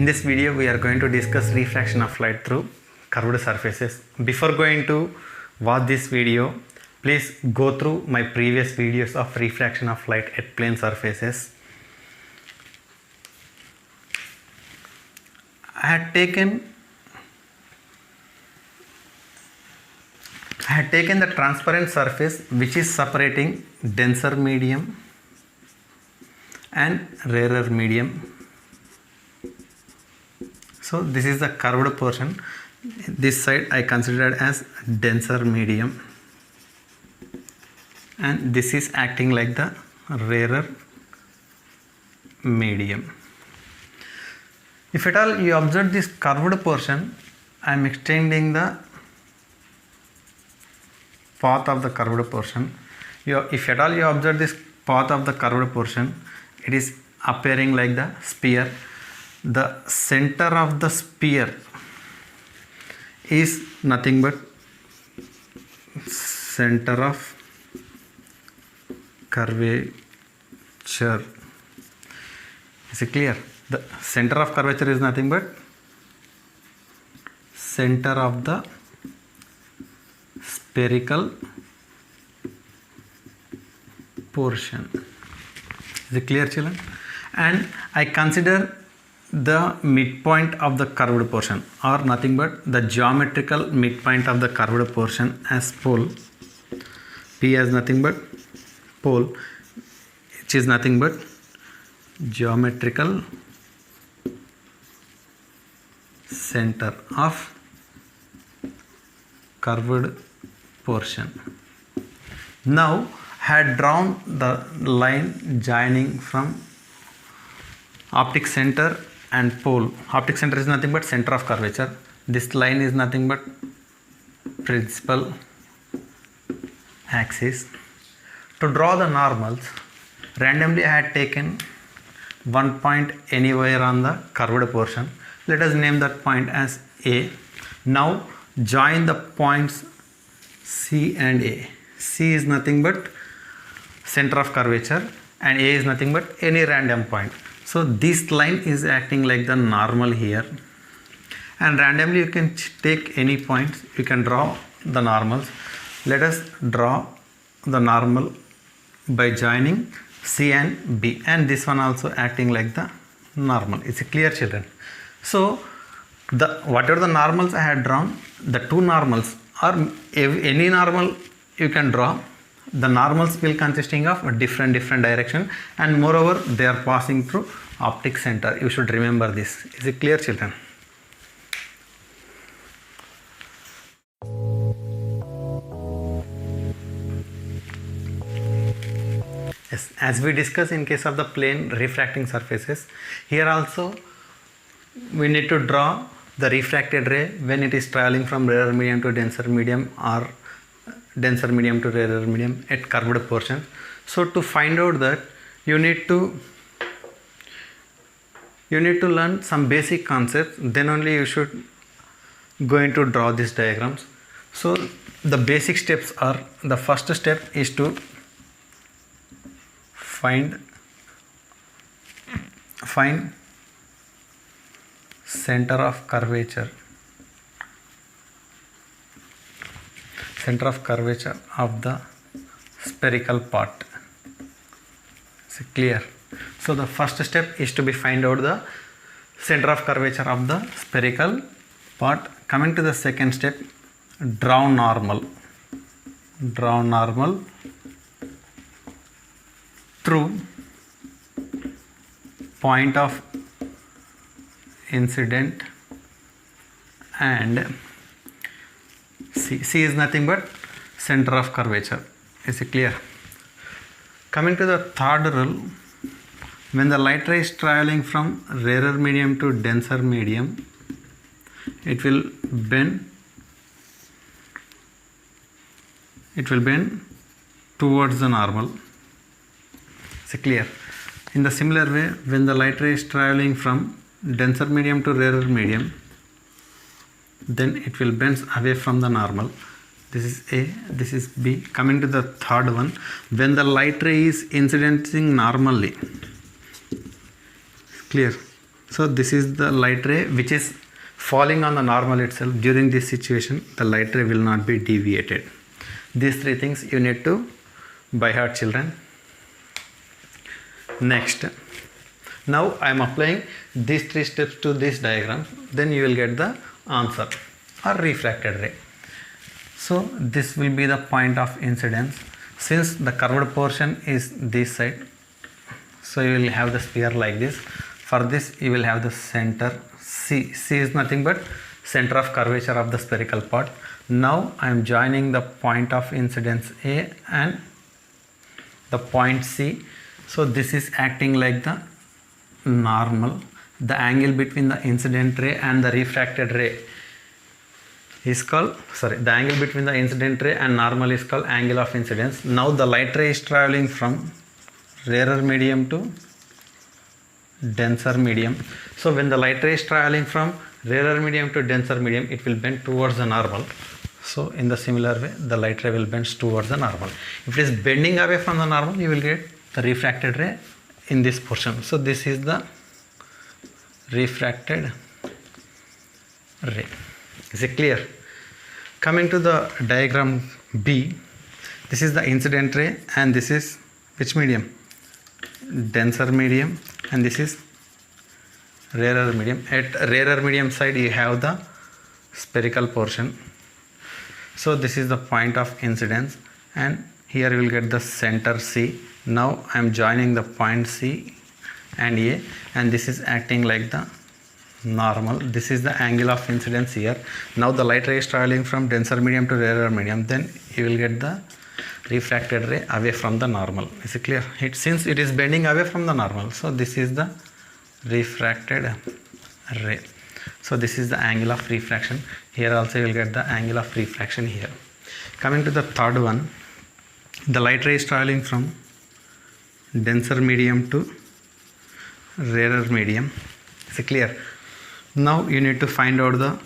In this video we are going to discuss refraction of light through curved surfaces. Before going to watch this video, please go through my previous videos of refraction of light at plane surfaces. I had taken the transparent surface which is separating denser medium and rarer medium. So this is the curved portion. This side I considered as denser medium, and this is acting like the rarer medium. If at all you observe this curved portion, I am extending the path of the curved portion. If at all you observe this path of the curved portion, it is appearing like the sphere. The center of the sphere is nothing but center of curvature. Is it clear? The center of curvature is nothing but center of the spherical portion. Is it clear, children? And I consider the midpoint of the curved portion, or nothing but the geometrical midpoint of the curved portion, as pole. P as nothing but pole, which is nothing but geometrical center of curved portion. Now I had drawn the line joining from optic center and pole. Optic center is nothing but center of curvature. This line is nothing but principal axis. To draw the normals, randomly I had taken one point anywhere on the curved portion. Let us name that point as A. Now join the points C and A. C is nothing but center of curvature and A is nothing but any random point. So this line is acting like the normal here, and randomly you can take any points, you can draw the normals. Let us draw the normal by joining C and B, and this one also acting like the normal. It's clear, children? So whatever the normals I had drawn, the two normals, or any normal you can draw, the normals will consisting of different direction, and moreover they are passing through optic center. You should remember this. Is it clear, children? Yes, as we discussed in case of the plane refracting surfaces, here also we need to draw the refracted ray when it is traveling from rarer medium to denser medium, or denser medium to rarer medium at curved portion. So to find out that, you need to learn some basic concepts, then only you should going to draw these diagrams. So the basic steps are, the first step is to find center of curvature. Center of curvature of the spherical part. Is it clear? So the first step is to be find out the center of curvature of the spherical part. Coming to the second step, draw normal. Draw normal through point of incident and C. C is nothing but center of curvature. Is it clear? Coming to the third rule, when the light ray is traveling from rarer medium to denser medium, it will bend towards the normal. Is it clear? In the similar way, when the light ray is traveling from denser medium to rarer medium, then it will bend away from the normal. This is A, this is B. Coming to the third one, when the light ray is incidenting normally, clear, So this is the light ray which is falling on the normal itself. During this situation, the light ray will not be deviated. These three things you need to by heart, children. Next, now I am applying these three steps to this diagram, then you will get the answer or refracted ray. So this will be the point of incidence. Since the curved portion is this side, so you will have the sphere like this. For this you will have the center C. C is nothing but center of curvature of the spherical part. Now I am joining the point of incidence A and the point C. So this is acting like the normal. The angle between the incident ray and the refracted ray is called, the angle between the incident ray and normal is called angle of incidence. Now the light ray is traveling from rarer medium to denser medium. So when the light ray is traveling from rarer medium to denser medium, it will bend towards the normal. So in the similar way, the light ray will bend towards the normal. If it is bending away from the normal, you will get the refracted ray in this portion. So this is the refracted ray. Is it clear? Coming to the diagram B, this is the incident ray and this is which medium? Denser medium, and this is rarer medium. At rarer medium side you have the spherical portion. So this is the point of incidence and here you will get the center C. Now I am joining the point C and A, and this is acting like the normal. This is the angle of incidence here. Now the light ray is traveling from denser medium to rarer medium, then you will get the refracted ray away from the normal. Is it clear? Since it is bending away from the normal, so this is the refracted ray. So this is the angle of refraction. Here also you will get the angle of refraction here. Coming to the third one, the light ray is traveling from denser medium to rarer medium. Is it clear? Now you need to find out the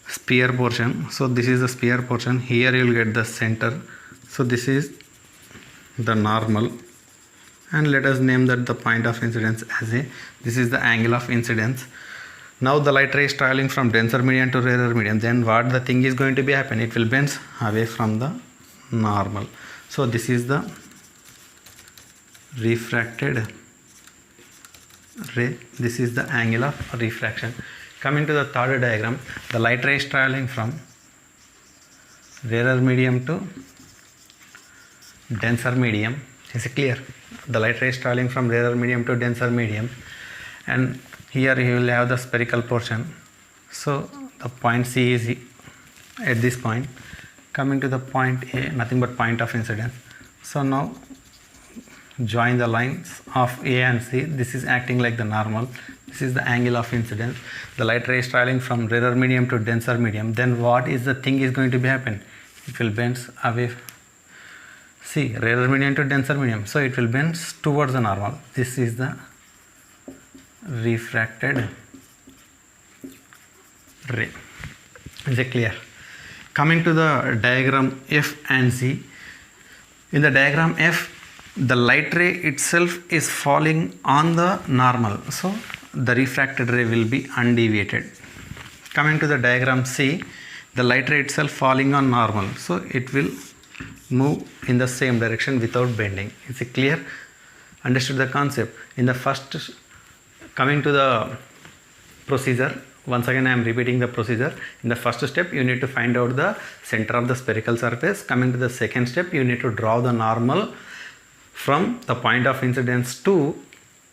sphere portion. So this is the sphere portion. Here you will get the center. So this is the normal, and let us name that the point of incidence as A. This is the angle of incidence. Now the light ray is traveling from denser medium to rarer medium. Then what the thing is going to be happen? It will bend away from the normal. So this is the refracted ray. This is the angle of refraction. Coming to the third diagram, the light ray is traveling from rarer medium to denser medium. Is it clear? The light ray is traveling from rarer medium to denser medium, and here you will have the spherical portion. So the point C is at this point. Coming to the point A, nothing but point of incidence. So now join the lines of A and C. This is acting like the normal. This is the angle of incidence. The light ray is traveling from rarer medium to denser medium. Then what is the thing is going to be happen? It will bend away. See, rarer medium to denser medium. So it will bend towards the normal. This is the refracted ray. Is it clear? Coming to the diagram F and G. In the diagram F, the light ray itself is falling on the normal. So the refracted ray will be undeviated. Coming to the diagram C, the light ray itself falling on normal. So it will move in the same direction without bending. Is it clear? Understood the concept? In the first, coming to the procedure, once again I am repeating the procedure. In the first step, you need to find out the center of the spherical surface. Coming to the second step, you need to draw the normal from the point of incidence to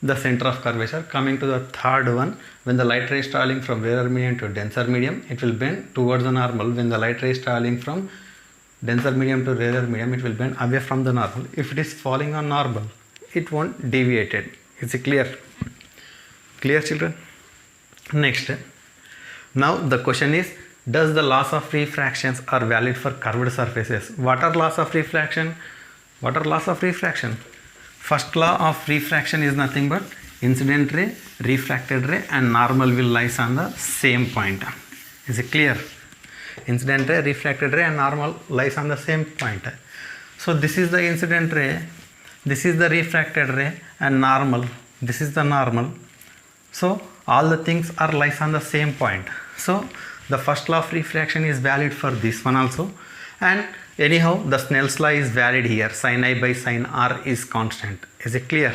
the center of curvature. Coming to the third one, when the light ray is traveling from rarer medium to denser medium, it will bend towards the normal. When the light ray is traveling from denser medium to rarer medium, it will bend away from the normal. If it is falling on normal, it won't deviate it. Is it clear? Clear, children? Next, now the question is, does the laws of refractions are valid for curved surfaces? What are laws of refraction? What are laws of refraction? First law of refraction is nothing but incident ray, refracted ray and normal will lies on the same point. Is it clear? Incident ray, refracted ray and normal lies on the same point. So this is the incident ray, this is the refracted ray and normal, this is the normal. So all the things are lies on the same point. So the first law of refraction is valid for this one also, and anyhow the Snell's law is valid here. Sin I by sin R is constant. Is it clear?